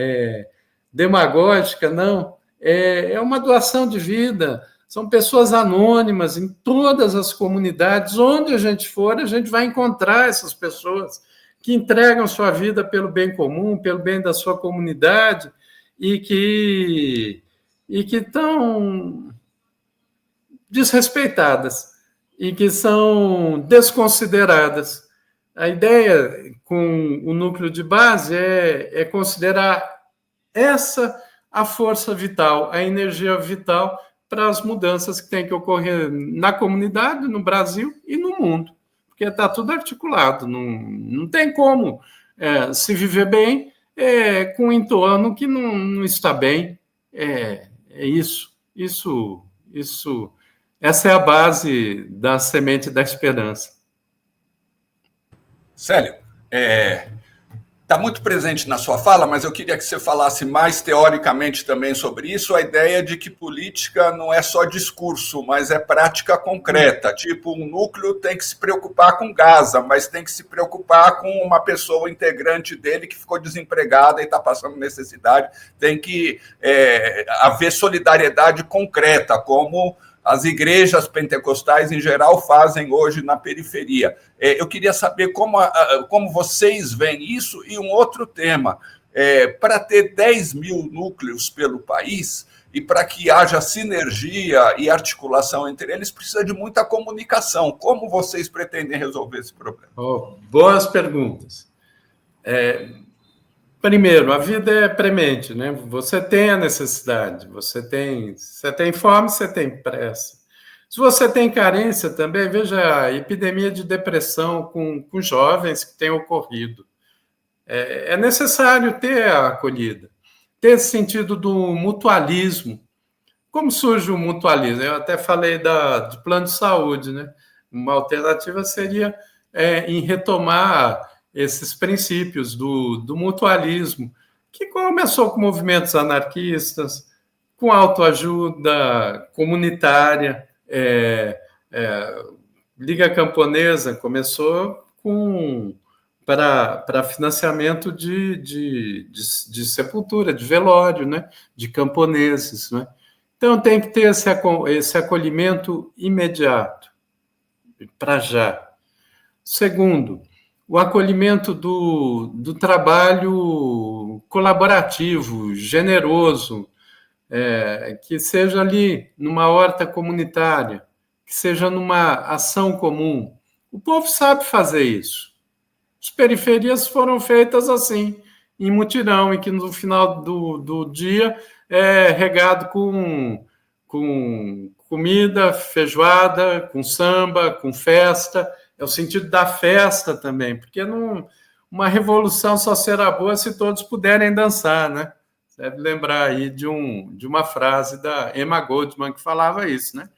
demagógica, não, é uma doação de vida. São pessoas anônimas em todas as comunidades. Onde a gente for, a gente vai encontrar essas pessoas que entregam sua vida pelo bem comum, pelo bem da sua comunidade, e que estão desrespeitadas e que são desconsideradas. A ideia com o núcleo de base é considerar essa a força vital, a energia vital para as mudanças que têm que ocorrer na comunidade, no Brasil e no mundo, porque está tudo articulado, não tem como se viver bem com um entorno que não está bem. Essa é a base da semente da esperança. Célio, está muito presente na sua fala, mas eu queria que você falasse mais teoricamente também sobre isso, a ideia de que política não é só discurso, mas é prática concreta. Tipo, um núcleo tem que se preocupar com Gaza, mas tem que se preocupar com uma pessoa integrante dele que ficou desempregada e está passando necessidade. Tem que haver solidariedade concreta, como as igrejas pentecostais, em geral, fazem hoje na periferia. Eu queria saber como vocês veem isso. E um outro tema, para ter 10 mil núcleos pelo país e para que haja sinergia e articulação entre eles, precisa de muita comunicação. Como vocês pretendem resolver esse problema? Boas perguntas. Primeiro, a vida é premente, né? Você tem a necessidade, você tem fome, você tem pressa. Se você tem carência também, veja a epidemia de depressão com jovens que tem ocorrido. É necessário ter a acolhida, ter esse sentido do mutualismo. Como surge o mutualismo? Eu até falei de plano de saúde, né? Uma alternativa seria em retomar esses princípios do mutualismo, que começou com movimentos anarquistas, com autoajuda comunitária. Liga Camponesa começou para financiamento de sepultura, de velório, né? De camponeses. Né? Então, tem que ter esse acolhimento imediato, para já. Segundo, o acolhimento do trabalho colaborativo, generoso, que seja ali numa horta comunitária, que seja numa ação comum. O povo sabe fazer isso. As periferias foram feitas assim, em mutirão, e que no final do dia é regado com comida, feijoada, com samba, com festa. É o sentido da festa também, porque uma revolução só será boa se todos puderem dançar, né? Deve lembrar aí de uma frase da Emma Goldman que falava isso, né?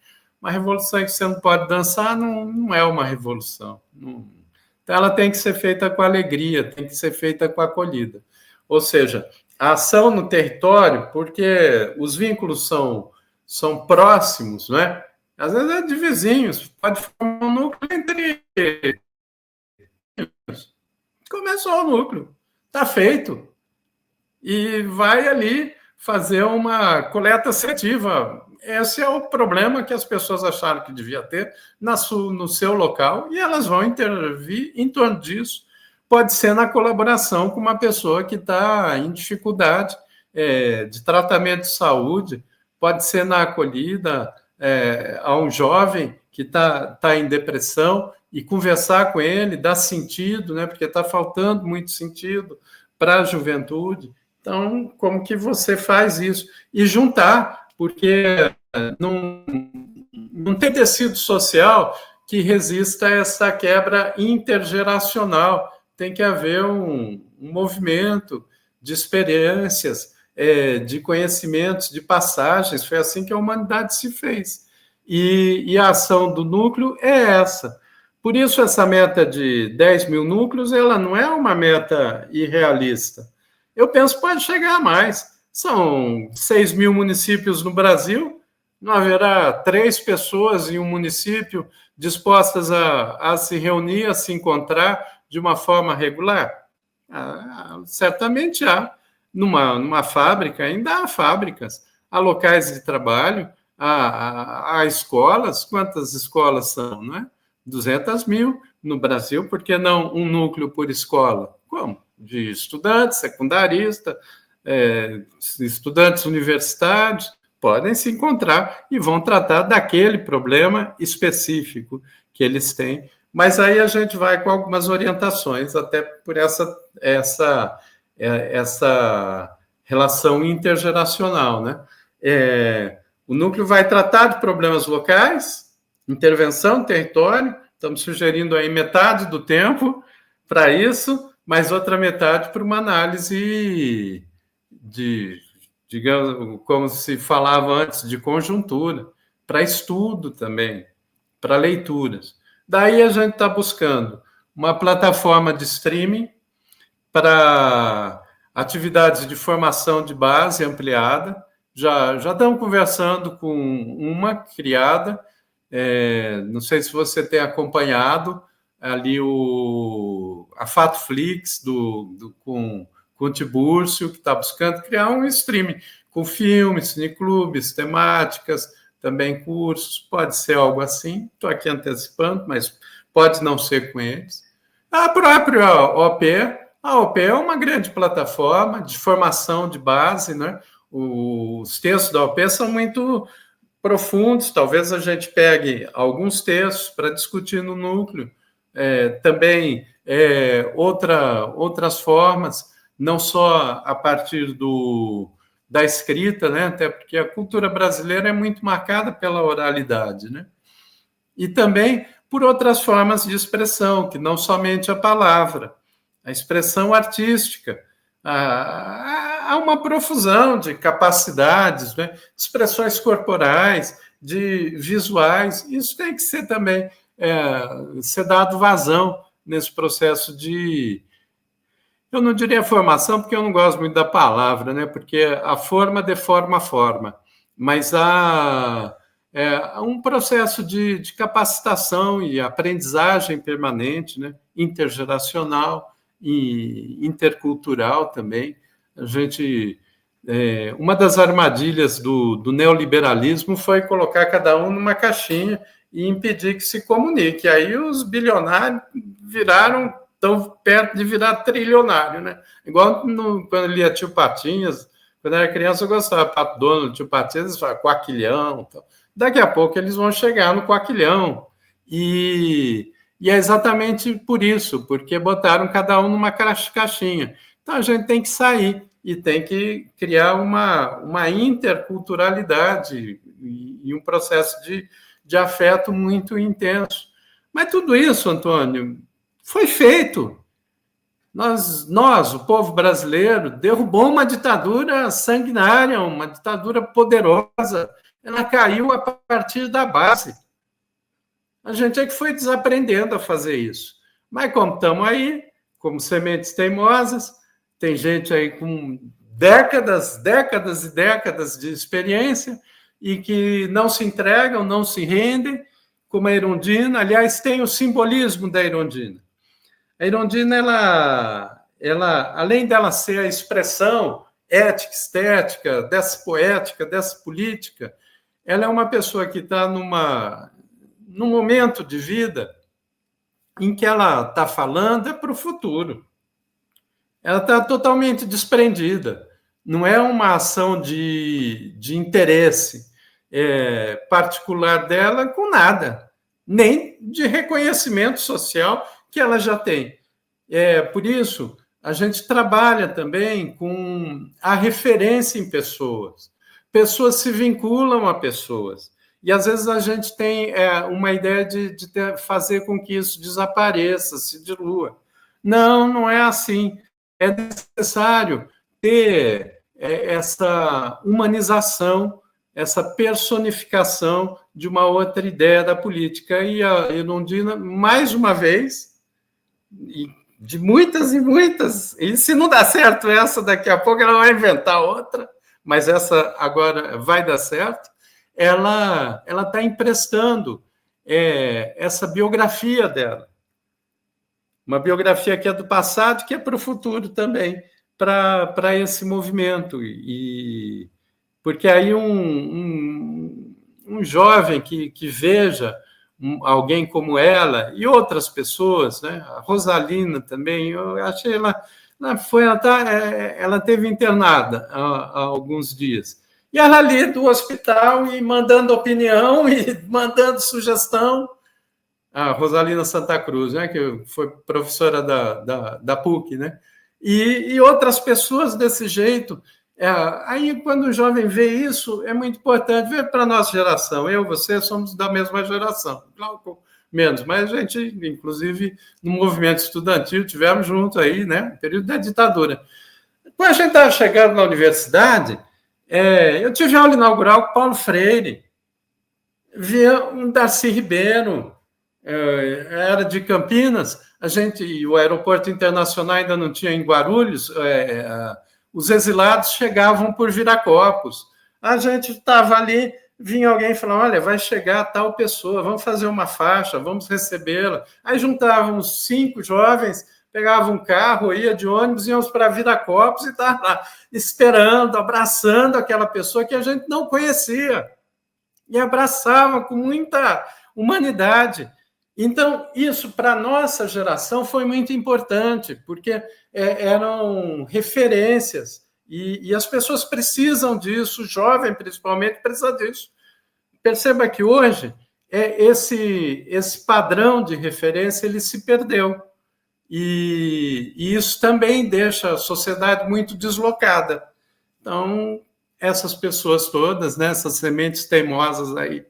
Uma revolução em que você não pode dançar não é uma revolução. Então, ela tem que ser feita com alegria, tem que ser feita com acolhida. Ou seja, a ação no território, porque os vínculos são próximos, né? Às vezes é de vizinhos, pode formar um núcleo entre eles. Começou o núcleo, está feito. E vai ali fazer uma coleta seletiva. Esse é o problema que as pessoas acharam que devia ter no seu local, e elas vão intervir em torno disso. Pode ser na colaboração com uma pessoa que está em dificuldade de tratamento de saúde, pode ser na acolhida a um jovem que está em depressão, e conversar com ele, dar sentido, né, porque está faltando muito sentido para a juventude. Então, como que você faz isso? E juntar, porque não tem tecido social que resista a essa quebra intergeracional. Tem que haver um movimento de experiências, de conhecimentos, de passagens. Foi assim que a humanidade se fez. E a ação do núcleo é essa. Por isso, essa meta de 10 mil núcleos, ela não é uma meta irrealista. Eu penso que pode chegar a mais. São 6 mil municípios no Brasil, não haverá 3 pessoas em um município dispostas a se reunir, a se encontrar de uma forma regular? Certamente há. Numa fábrica, ainda há fábricas, há locais de trabalho, há escolas. Quantas escolas são, não é? 200 mil no Brasil, por que não um núcleo por escola? Como? De estudantes, secundaristas, estudantes universitários, podem se encontrar e vão tratar daquele problema específico que eles têm. Mas aí a gente vai com algumas orientações, até por essa relação intergeracional, né? O núcleo vai tratar de problemas locais, intervenção no território, estamos sugerindo aí metade do tempo para isso, mas outra metade para uma análise digamos, como se falava antes, de conjuntura, para estudo também, para leituras. Daí a gente está buscando uma plataforma de streaming para atividades de formação de base ampliada. Já estamos conversando com uma criada, não sei se você tem acompanhado ali a Fatflix com o Tibúrcio, que está buscando criar um streaming com filmes, cineclubes, temáticas, também cursos, pode ser algo assim, estou aqui antecipando, mas pode não ser com eles. A própria OP, a OP é uma grande plataforma de formação de base, né? Os textos da OP são muito profundos, talvez a gente pegue alguns textos para discutir no núcleo, também outras formas, não só a partir da escrita, né? Até porque a cultura brasileira é muito marcada pela oralidade, né? E também por outras formas de expressão, que não somente a palavra, a expressão artística. Há uma profusão de capacidades, né? Expressões corporais, de visuais, isso tem que ser também ser dado vazão nesse processo de... Eu não diria formação, porque eu não gosto muito da palavra, né? Porque a forma deforma a forma, mas há um processo de capacitação e aprendizagem permanente, né? Intergeracional e intercultural também. A gente... uma das armadilhas do neoliberalismo foi colocar cada um numa caixinha e impedir que se comunique. Aí os bilionários estão perto de virar trilionário, né? Igual quando eu lia Tio Patinhas, quando eu era criança eu gostava, Pato Donald, Tio Patinhas, eles falam quaquilhão. Então, daqui a pouco eles vão chegar no quaquilhão. E é exatamente por isso, porque botaram cada um numa caixinha. Então a gente tem que sair e tem que criar uma interculturalidade e um processo de afeto muito intenso. Mas tudo isso, Antônio, foi feito. Nós, o povo brasileiro, derrubou uma ditadura sanguinária, uma ditadura poderosa. Ela caiu a partir da base. A gente é que foi desaprendendo a fazer isso. Mas como estamos aí, como sementes teimosas, tem gente aí com décadas e décadas de experiência e que não se entregam, não se rendem, como a Irondina. Aliás, tem o simbolismo da Irondina. A Irondina, ela, além dela ser a expressão ética, estética, dessa poética, dessa política, ela é uma pessoa que está num momento de vida em que ela está falando é para o futuro. Ela está totalmente desprendida. Não é uma ação de interesse particular dela com nada, nem de reconhecimento social que ela já tem. Por isso, a gente trabalha também com a referência em pessoas. Pessoas se vinculam a pessoas. E, às vezes, a gente tem uma ideia de fazer com que isso desapareça, se dilua. Não, não é assim. É necessário ter essa humanização, essa personificação de uma outra ideia da política. E a Erundina, mais uma vez, de muitas e muitas, e se não dá certo essa, daqui a pouco ela vai inventar outra, mas essa agora vai dar certo, ela está emprestando essa biografia dela. Uma biografia que é do passado, que é para o futuro também, para esse movimento. E porque aí um jovem que veja alguém como ela e outras pessoas, né? A Rosalina também, eu achei ela teve internada há alguns dias. E ela ali do hospital e mandando opinião e mandando sugestão. A Rosalina Santa Cruz, né, que foi professora da PUC, né? E outras pessoas desse jeito. Aí, quando o jovem vê isso, é muito importante ver para a nossa geração. Eu e você somos da mesma geração, claro, menos, mas a gente, inclusive, no movimento estudantil, tivemos junto aí, né, no período da ditadura. Quando a gente estava chegando na universidade, eu tive aula inaugural com Paulo Freire, via um Darcy Ribeiro, era de Campinas, o aeroporto internacional ainda não tinha em Guarulhos, os exilados chegavam por Viracopos. A gente estava ali, vinha alguém e falava, olha, vai chegar tal pessoa, vamos fazer uma faixa, vamos recebê-la. Aí juntávamos 5 jovens, pegavam um carro, ia de ônibus, íamos para Viracopos e estavam lá esperando, abraçando aquela pessoa que a gente não conhecia. E abraçava com muita humanidade. Então, isso para a nossa geração foi muito importante, porque eram referências, e as pessoas precisam disso, o jovem principalmente precisa disso. Perceba que hoje esse padrão de referência ele se perdeu, e isso também deixa a sociedade muito deslocada. Então, essas pessoas todas, né, essas sementes teimosas aí,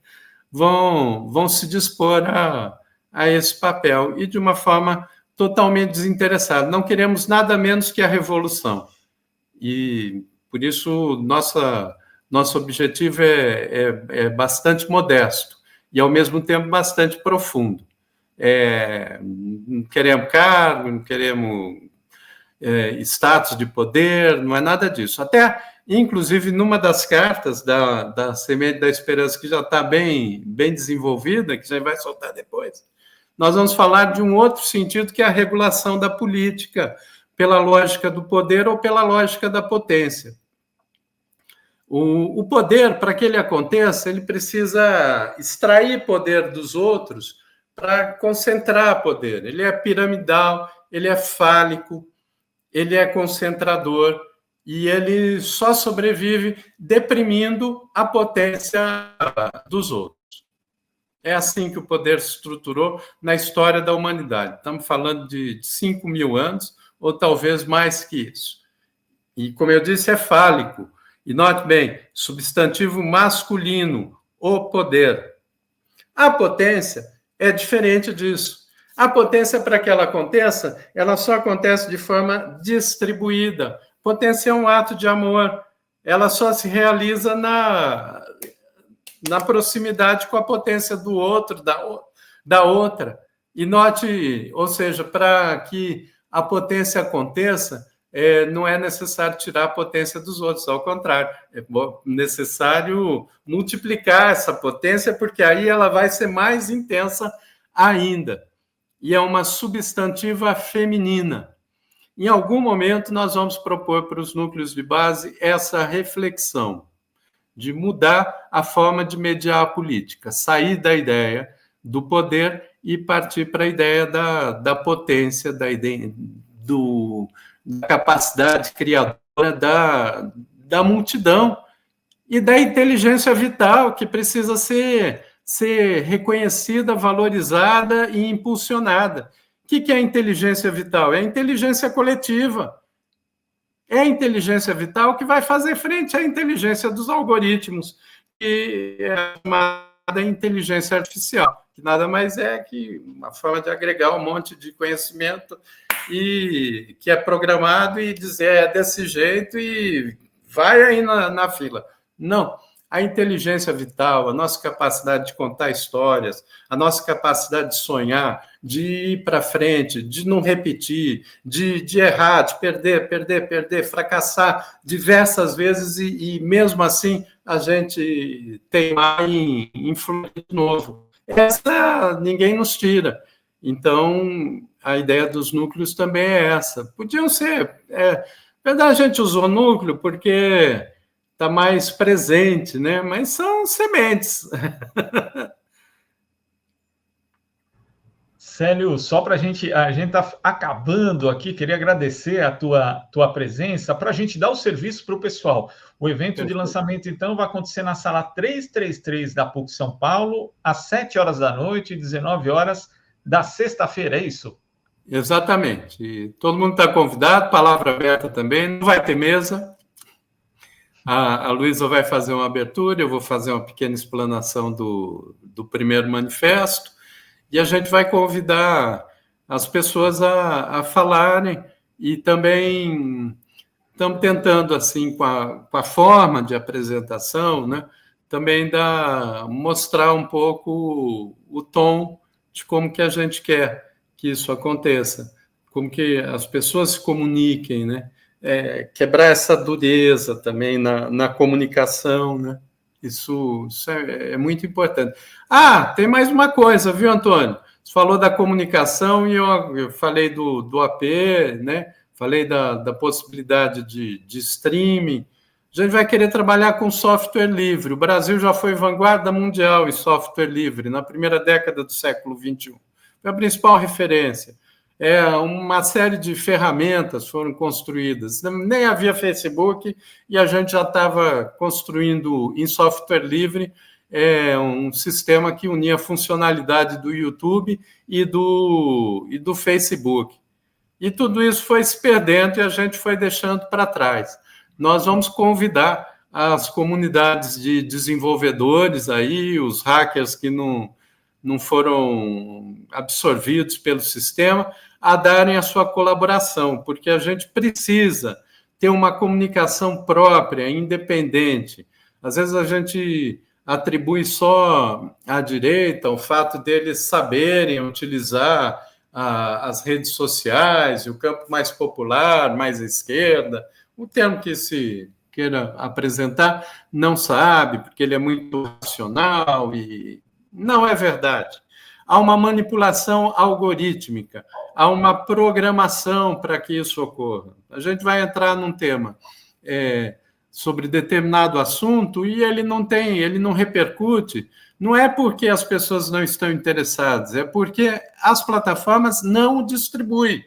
vão se dispor a esse papel, e de uma forma totalmente desinteressada. Não queremos nada menos que a revolução. E, por isso, nosso objetivo é bastante modesto e, ao mesmo tempo, bastante profundo. Não queremos cargo, não queremos status de poder, não é nada disso. Até, inclusive, numa das cartas da Semente da Esperança, que já está bem desenvolvida, que já vai soltar depois, nós vamos falar de um outro sentido, que é a regulação da política pela lógica do poder ou pela lógica da potência. O poder, para que ele aconteça, ele precisa extrair poder dos outros para concentrar poder. Ele é piramidal, ele é fálico, ele é concentrador, e ele só sobrevive deprimindo a potência dos outros. É assim que o poder se estruturou na história da humanidade. Estamos falando de 5.000 anos, ou talvez mais que isso. E, como eu disse, é fálico. E note bem, substantivo masculino, o poder. A potência é diferente disso. A potência, para que ela aconteça, ela só acontece de forma distribuída. Potência é um ato de amor. Ela só se realiza na proximidade com a potência do outro, da outra. E note, ou seja, para que a potência aconteça, não é necessário tirar a potência dos outros, ao contrário, é necessário multiplicar essa potência, porque aí ela vai ser mais intensa ainda. E é uma substantiva feminina. em algum momento nós vamos propor para os núcleos de base essa reflexão de mudar a forma de mediar a política, sair da ideia do poder e partir para a ideia da potência, da capacidade criadora da multidão e da inteligência vital, que precisa ser reconhecida, valorizada e impulsionada. O que é a inteligência vital? É a inteligência coletiva. É a inteligência vital que vai fazer frente à inteligência dos algoritmos, que é chamada inteligência artificial, que nada mais é que uma forma de agregar um monte de conhecimento e que é programado e dizer é desse jeito e vai aí na fila. Não. A inteligência vital, a nossa capacidade de contar histórias, a nossa capacidade de sonhar, de ir para frente, de não repetir, de errar, de perder, fracassar diversas vezes e mesmo assim a gente teimar em fluir de novo. Essa ninguém nos tira. Então, a ideia dos núcleos também é essa. Podiam ser... Na verdade, a gente usou núcleo porque está mais presente, né? Mas são sementes. Célio, só para a gente está acabando aqui, queria agradecer a tua presença para a gente dar o serviço para o pessoal. O evento de lançamento, então, vai acontecer na sala 333 da PUC São Paulo, às 7 horas da noite e 19 horas da sexta-feira, é isso? Exatamente. E todo mundo está convidado, palavra aberta também, não vai ter mesa. A Luísa vai fazer uma abertura, eu vou fazer uma pequena explanação do primeiro manifesto, e a gente vai convidar as pessoas a falarem, e também estamos tentando, assim, com a forma de apresentação, né, também mostrar um pouco o tom de como que a gente quer que isso aconteça, como que as pessoas se comuniquem, né? Quebrar essa dureza também na comunicação, né? Isso é muito importante. Tem mais uma coisa, viu, Antônio? Você falou da comunicação e eu falei do AP, né? Falei da possibilidade de streaming. A gente vai querer trabalhar com software livre. O Brasil já foi vanguarda mundial em software livre na primeira década do século XXI. Foi a principal referência. Uma série de ferramentas foram construídas. Nem havia Facebook e a gente já estava construindo em software livre um sistema que unia a funcionalidade do YouTube e do Facebook. E tudo isso foi se perdendo e a gente foi deixando para trás. Nós vamos convidar as comunidades de desenvolvedores aí, os hackers que não foram absorvidos pelo sistema, a darem a sua colaboração, porque a gente precisa ter uma comunicação própria, independente. Às vezes a gente atribui só à direita o fato deles saberem utilizar as redes sociais, o campo mais popular, mais à esquerda, o termo que se queira apresentar, não sabe, porque ele é muito racional e não é verdade. Há uma manipulação algorítmica, há uma programação para que isso ocorra. A gente vai entrar num tema sobre determinado assunto e ele não repercute. Não é porque as pessoas não estão interessadas, é porque as plataformas não o distribuem.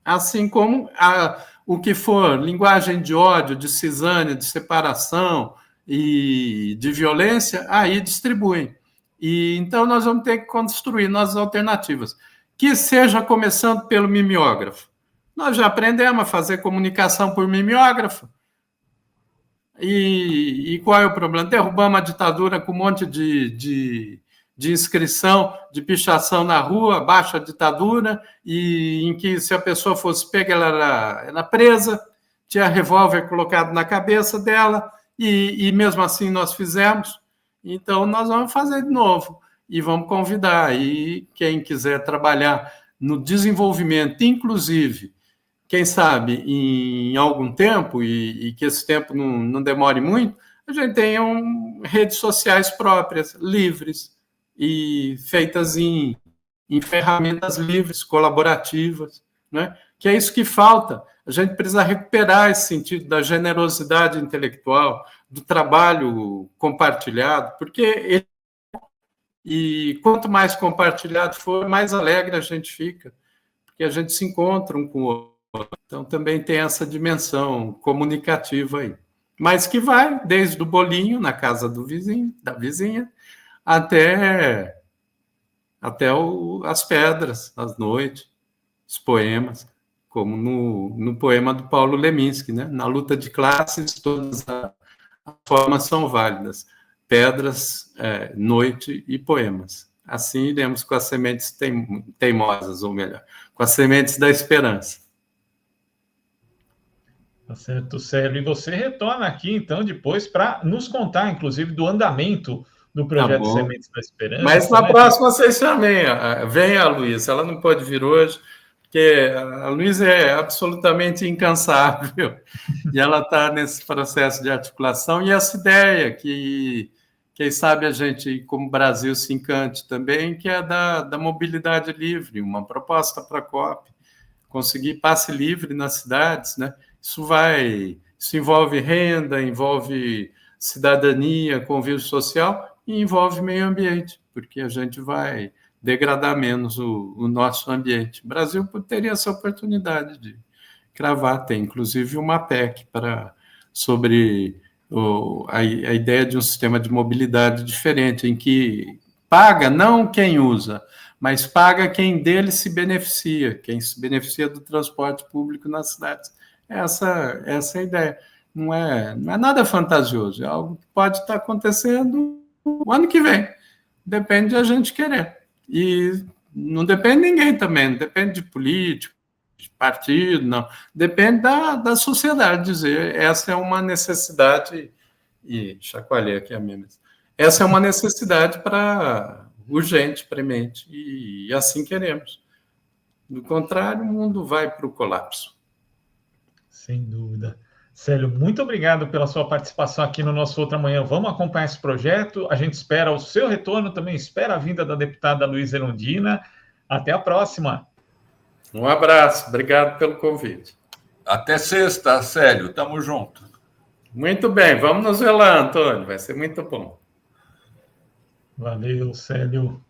Assim como o que for linguagem de ódio, de cisânia, de separação e de violência, aí distribuem. E então nós vamos ter que construir nossas alternativas, que seja começando pelo mimeógrafo. Nós já aprendemos a fazer comunicação por mimeógrafo. E qual é o problema? Derrubamos a ditadura com um monte de inscrição, de pichação na rua, baixa a ditadura, e em que se a pessoa fosse pega, ela era presa, tinha revólver colocado na cabeça dela, e mesmo assim nós fizemos. Então, nós vamos fazer de novo e vamos convidar. E quem quiser trabalhar no desenvolvimento, inclusive, quem sabe, em algum tempo, e que esse tempo não demore muito, a gente tenha redes sociais próprias, livres, e feitas em ferramentas livres, colaborativas, né? que é isso que falta. A gente precisa recuperar esse sentido da generosidade intelectual, do trabalho compartilhado, porque e quanto mais compartilhado for, mais alegre a gente fica, porque a gente se encontra um com o outro. Então, também tem essa dimensão comunicativa aí. Mas que vai desde o bolinho na casa do vizinho, da vizinha, até as pedras, as noites, os poemas, como no poema do Paulo Leminski, né? Na luta de classes, todas as formas são válidas. Pedras, noite e poemas. Assim iremos com as sementes teimosas, ou melhor, com as sementes da esperança. Tá certo, Célio. E você retorna aqui, então, depois, para nos contar, inclusive, do andamento do projeto Sementes da Esperança. Mas na próxima vocês chamem. Vem a Luísa, ela não pode vir hoje, porque a Luísa é absolutamente incansável, e ela está nesse processo de articulação, e essa ideia que, quem sabe, a gente, como Brasil, se encante também, que é da mobilidade livre, uma proposta para a COP, conseguir passe livre nas cidades, né? Isso envolve renda, envolve cidadania, convívio social e envolve meio ambiente, porque a gente vai degradar menos o nosso ambiente. O Brasil teria essa oportunidade de cravar, tem inclusive uma PEC sobre a ideia de um sistema de mobilidade diferente, em que paga não quem usa, mas paga quem dele se beneficia, quem se beneficia do transporte público nas cidades. Essa é a ideia. Não é nada fantasioso, é algo que pode estar acontecendo o ano que vem. Depende de a gente querer. E não depende de ninguém também, não depende de político, de partido, não. Depende da sociedade dizer, essa é uma necessidade, e chacoalhei aqui a minha mesa, essa é uma necessidade urgente, premente, e assim queremos. Do contrário, o mundo vai para o colapso. Sem dúvida. Célio, muito obrigado pela sua participação aqui no nosso Outra Manhã. Vamos acompanhar esse projeto. A gente espera o seu retorno, também espera a vinda da deputada Luísa Erundina. Até a próxima. Um abraço, obrigado pelo convite. Até sexta, Célio. Tamo junto. Muito bem, vamos nos ver lá, Antônio. Vai ser muito bom. Valeu, Célio.